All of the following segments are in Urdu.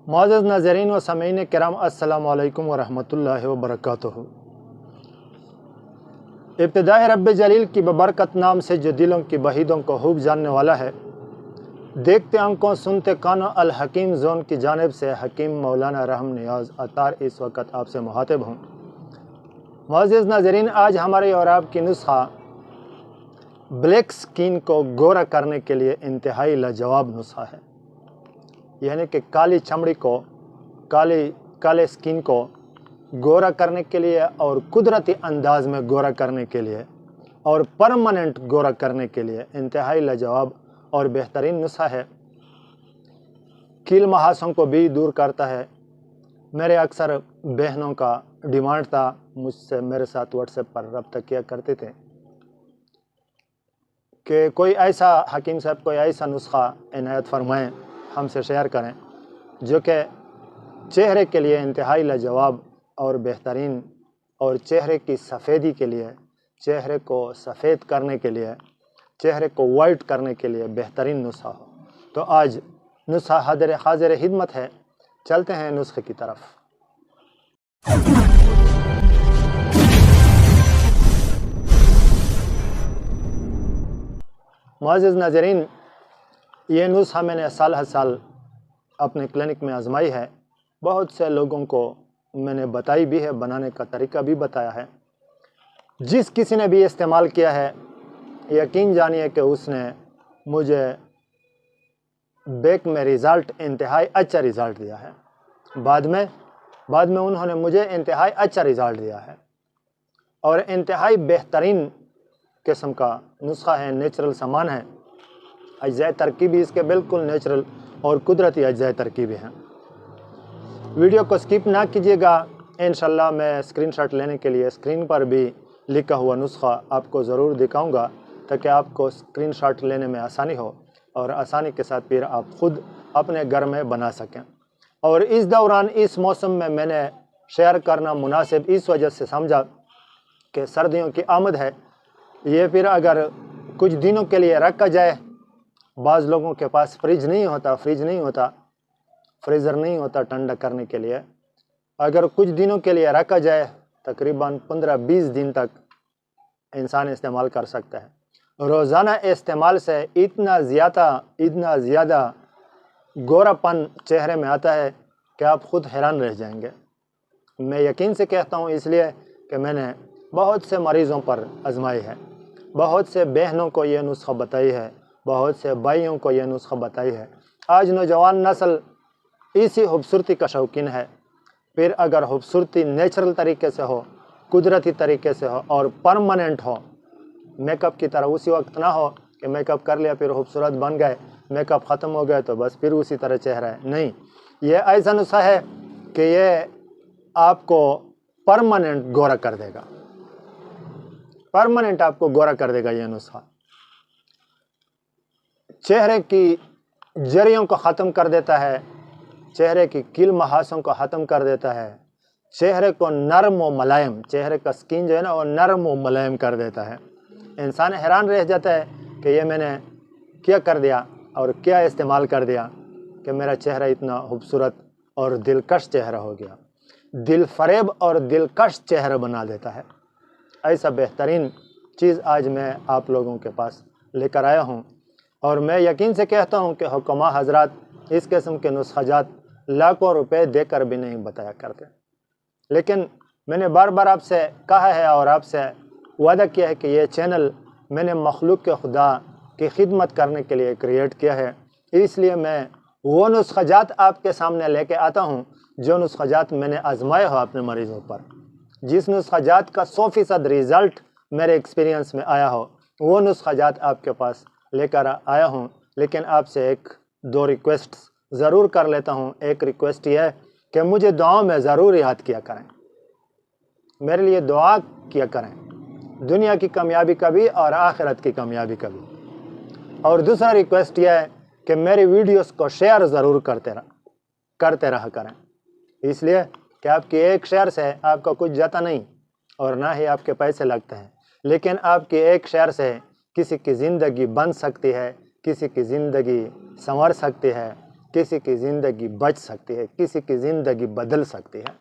معزز ناظرین و سامعین کرام، السلام علیکم ورحمۃ اللہ وبرکاتہ۔ ابتدائے رب جلیل کی ببرکت نام سے جو دلوں کی بحیدوں کو خوب جاننے والا ہے، دیکھتے آنکھوں سنتے کانوں، الحکیم زون کی جانب سے حکیم مولانا رحم نیاز عطار اس وقت آپ سے مخاطب ہوں۔ معزز ناظرین، آج ہمارے اور آپ کی نسخہ بلیک سکین کو گورا کرنے کے لیے انتہائی لاجواب نسخہ ہے، یعنی کہ کالی چمڑی کو، کالے سکین کو گورا کرنے کے لیے اور قدرتی انداز میں گورا کرنے کے لیے اور پرماننٹ گورا کرنے کے لیے انتہائی لاجواب اور بہترین نسخہ ہے۔ کیل محاسوں کو بھی دور کرتا ہے۔ میرے اکثر بہنوں کا ڈیمانڈ تھا، مجھ سے میرے ساتھ واٹس ایپ پر رابطہ کیا کرتے تھے کہ کوئی ایسا حکیم صاحب کوئی ایسا نسخہ عنایت فرمائیں، ہم سے شیئر کریں جو کہ چہرے کے لیے انتہائی لاجواب اور بہترین، اور چہرے کی سفیدی کے لیے، چہرے کو سفید کرنے کے لیے، چہرے کو وائٹ کرنے کے لیے بہترین نسخہ ہو۔ تو آج نسخہ حاضر خدمت ہے، چلتے ہیں نسخے کی طرف۔ معزز ناظرین، یہ نسخہ میں نے سال ہر سال اپنے کلینک میں آزمائی ہے، بہت سے لوگوں کو میں نے بتائی بھی ہے، بنانے کا طریقہ بھی بتایا ہے۔ جس کسی نے بھی استعمال کیا ہے، یقین جانیے کہ اس نے مجھے بیک میں رزلٹ انتہائی اچھا رزلٹ دیا ہے۔ بعد میں انہوں نے مجھے انتہائی اچھا رزلٹ دیا ہے، اور انتہائی بہترین قسم کا نسخہ ہے، نیچرل سامان ہے، اجزاء ترکیبی اس کے بالکل نیچرل اور قدرتی اجزاء ترکیبی ہیں۔ ویڈیو کو سکپ نہ کیجیے گا، انشاءاللہ میں اسکرین شاٹ لینے کے لیے اسکرین پر بھی لکھا ہوا نسخہ آپ کو ضرور دکھاؤں گا، تاکہ آپ کو اسکرین شاٹ لینے میں آسانی ہو اور آسانی کے ساتھ پھر آپ خود اپنے گھر میں بنا سکیں۔ اور اس دوران، اس موسم میں نے شیئر کرنا مناسب اس وجہ سے سمجھا کہ سردیوں کی آمد ہے، یہ پھر اگر کچھ دنوں کے لیے رکھا جائے، بعض لوگوں کے پاس فریزر نہیں ہوتا ٹھنڈا کرنے کے لیے، اگر کچھ دنوں کے لیے رکھا جائے، تقریباً 15-20 دن تک انسان استعمال کر سکتا ہے۔ روزانہ استعمال سے اتنا زیادہ گورا پن چہرے میں آتا ہے کہ آپ خود حیران رہ جائیں گے۔ میں یقین سے کہتا ہوں، اس لیے کہ میں نے بہت سے مریضوں پر آزمائی ہے، بہت سے بہنوں کو یہ نسخہ بتائی ہے، بہت سے بھائیوں کو یہ نسخہ بتائی ہے۔ آج نوجوان نسل اسی خوبصورتی کا شوقین ہے، پھر اگر خوبصورتی نیچرل طریقے سے ہو، قدرتی طریقے سے ہو اور پرماننٹ ہو، میک اپ کی طرح اسی وقت نہ ہو کہ میک اپ کر لیا پھر خوبصورت بن گئے، میک اپ ختم ہو گئے تو بس پھر اسی طرح چہرہ ہے، نہیں، یہ ایسا نسخہ ہے کہ یہ آپ کو پرماننٹ گورا کر دے گا، پرماننٹ آپ کو گورا کر دے گا یہ نسخہ۔ چہرے کی جریوں کو ختم کر دیتا ہے، چہرے کی کیل محاسوں کو ختم کر دیتا ہے، چہرے کو نرم و ملائم، چہرے کا سکین جو ہے نا وہ نرم و ملائم کر دیتا ہے۔ انسان حیران رہ جاتا ہے کہ یہ میں نے کیا کر دیا اور کیا استعمال کر دیا کہ میرا چہرہ اتنا خوبصورت اور دلکش چہرہ ہو گیا، دل فریب اور دلکش چہرہ بنا دیتا ہے۔ ایسا بہترین چیز آج میں آپ لوگوں کے پاس لے کر آیا ہوں، اور میں یقین سے کہتا ہوں کہ حکماء حضرات اس قسم کے نسخہ جات لاکھوں روپے دے کر بھی نہیں بتایا کرتے، لیکن میں نے بار بار آپ سے کہا ہے اور آپ سے وعدہ کیا ہے کہ یہ چینل میں نے مخلوق کے خدا کی خدمت کرنے کے لیے کریٹ کیا ہے، اس لیے میں وہ نسخہ جات آپ کے سامنے لے کے آتا ہوں جو نسخہ جات میں نے آزمائے ہو اپنے مریضوں پر، جس نسخہ جات کا 100% رزلٹ میرے ایکسپیرینس میں آیا ہو، وہ نسخہ جات آپ کے پاس لے کر آیا ہوں۔ لیکن آپ سے 1-2 ریکویسٹ ضرور کر لیتا ہوں۔ ایک ریکویسٹ یہ ہے کہ مجھے دعاؤں میں ضرور یاد کیا کریں، میرے لیے دعا کیا کریں، دنیا کی کامیابی کا بھی اور آخرت کی کامیابی کا بھی۔ اور دوسرا ریکویسٹ یہ ہے کہ میری ویڈیوز کو شیئر ضرور کرتے رہا کریں، اس لیے کہ آپ کی ایک شیئر سے آپ کا کچھ جاتا نہیں اور نہ ہی آپ کے پیسے لگتے ہیں، لیکن آپ کی ایک شیئر سے کسی کی زندگی بن سکتی ہے، کسی کی زندگی سنور سکتی ہے، کسی کی زندگی بچ سکتی ہے، کسی کی زندگی بدل سکتی ہے۔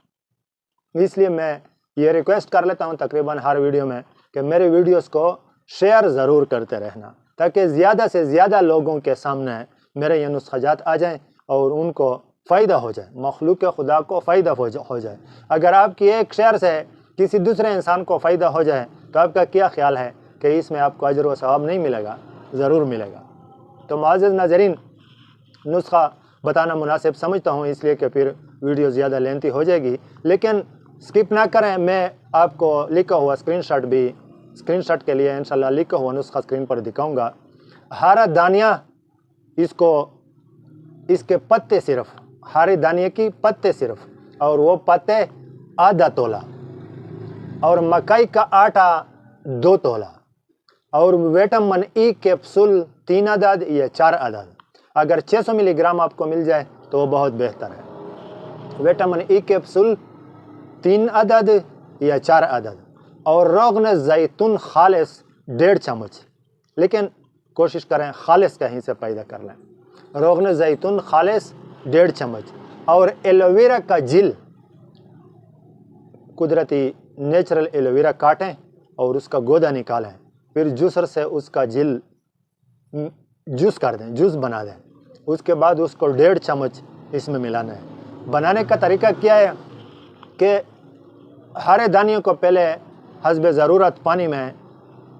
اس لیے میں یہ ریکویسٹ کر لیتا ہوں تقریباً ہر ویڈیو میں کہ میرے ویڈیوز کو شیئر ضرور کرتے رہنا، تاکہ زیادہ سے زیادہ لوگوں کے سامنے میرے یہ نسخہ جات آ جائیں اور ان کو فائدہ ہو جائے، مخلوق خدا کو فائدہ ہو جائے۔ اگر آپ کی ایک شیئر سے کسی دوسرے انسان کو فائدہ ہو جائے تو آپ کا کیا خیال ہے کہ اس میں آپ کو اجر و ثواب نہیں ملے گا؟ ضرور ملے گا۔ تو معزز ناظرین، نسخہ بتانا مناسب سمجھتا ہوں، اس لیے کہ پھر ویڈیو زیادہ لینتھی ہو جائے گی، لیکن سکپ نہ کریں۔ میں آپ کو لکھا ہوا اسکرین شاٹ کے لیے انشاءاللہ لکھا ہوا نسخہ اسکرین پر دکھاؤں گا۔ ہارا دانیہ، اس کے پتے صرف، ہارے دانیہ کی پتے صرف، اور وہ پتے آدھا تولہ، اور مکئی کا آٹا 2 تولہ، اور وٹامن ای کیپسول 3 عدد یا 4 عدد۔ اگر 600 ملی گرام آپ کو مل جائے تو وہ بہت بہتر ہے۔ وٹامن ای کیپسول 3 عدد یا 4 عدد، اور روغن زیتون خالص 1.5 چمچ، لیکن کوشش کریں خالص کہیں سے پیدا کر لیں۔ روغن زیتون خالص 1.5 چمچ، اور ایلوویرا کا جل، قدرتی نیچرل ایلوویرا کاٹیں اور اس کا گودا نکالیں، پھر جوسر سے اس کا جل جوس کر دیں، جوس بنا دیں۔ اس کے بعد اس کو 1.5 چمچ اس میں ملانا ہے۔ بنانے کا طریقہ کیا ہے کہ ہرے دانیوں کو پہلے حسب ضرورت پانی میں،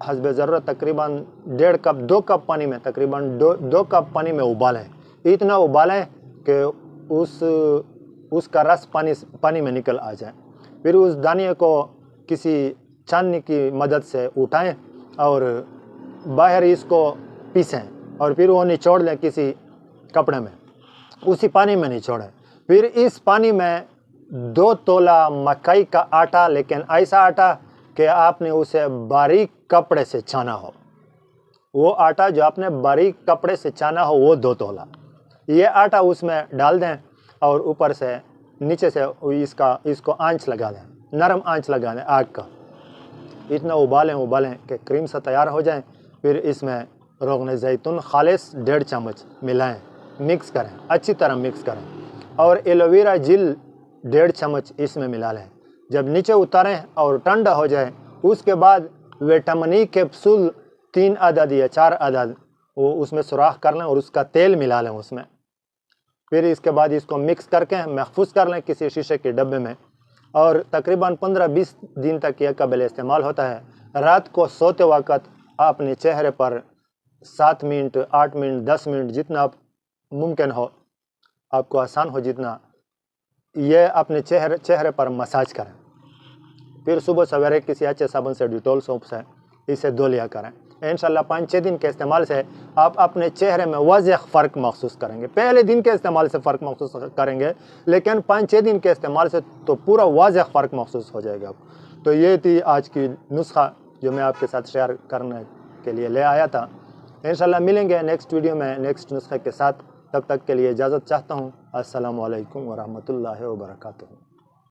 حسب ضرورت تقریباً 1.5 کپ 2 کپ پانی میں، تقریباً 2 کپ پانی میں ابالیں۔ اتنا ابالیں کہ اس کا رس پانی میں نکل آ جائے۔ پھر اس دانے کو کسی چھاننی کی مدد سے اٹھائیں اور باہر اس کو پیسیں، اور پھر وہ نچوڑ لیں کسی کپڑے میں، اسی پانی میں نچوڑیں۔ پھر اس پانی میں 2 تولہ مکئی کا آٹا، لیکن ایسا آٹا کہ آپ نے اسے باریک کپڑے سے چھانا ہو، وہ آٹا جو آپ نے باریک کپڑے سے چھانا ہو وہ 2 تولہ، یہ آٹا اس میں ڈال دیں، اور اوپر سے نیچے سے اس کو آنچ لگا دیں، نرم آنچ لگا دیں آگ کا۔ اتنا ابالیں کہ کریم سا تیار ہو جائیں۔ پھر اس میں روغن زیتون خالص 1.5 چمچ ملائیں، مکس کریں، اچھی طرح مکس کریں، اور ایلوویرا جل 1.5 چمچ اس میں ملا لیں۔ جب نیچے اتاریں اور ٹھنڈا ہو جائے، اس کے بعد وٹامن ای کیپسول 3 عدد یا 4 عدد وہ اس میں سوراخ کر لیں اور اس کا تیل ملا لیں اس میں۔ پھر اس کے بعد اس کو مکس کر کے محفوظ کر لیں کسی شیشے کے ڈبے میں، اور تقریباً 15-20 دن تک یہ قابل استعمال ہوتا ہے۔ رات کو سوتے وقت اپنے چہرے پر 7 منٹ، 8 منٹ، 10 منٹ، جتنا ممکن ہو، آپ کو آسان ہو جتنا، یہ اپنے چہرے پر مساج کریں۔ پھر صبح سویرے کسی اچھے صابن سے، ڈیٹول سوپ سے اسے دھو لیا کریں۔ انشاءاللہ 5-6 دن کے استعمال سے آپ اپنے چہرے میں واضح فرق محسوس کریں گے۔ پہلے دن کے استعمال سے فرق محسوس کریں گے، لیکن 5-6 دن کے استعمال سے تو پورا واضح فرق محسوس ہو جائے گا۔ تو یہ تھی آج کی نسخہ جو میں آپ کے ساتھ شیئر کرنے کے لیے لے آیا تھا۔ انشاءاللہ ملیں گے نیکسٹ ویڈیو میں نیکسٹ نسخے کے ساتھ، تب تک کے لیے اجازت چاہتا ہوں۔ السلام علیکم ورحمۃ اللہ وبرکاتہ۔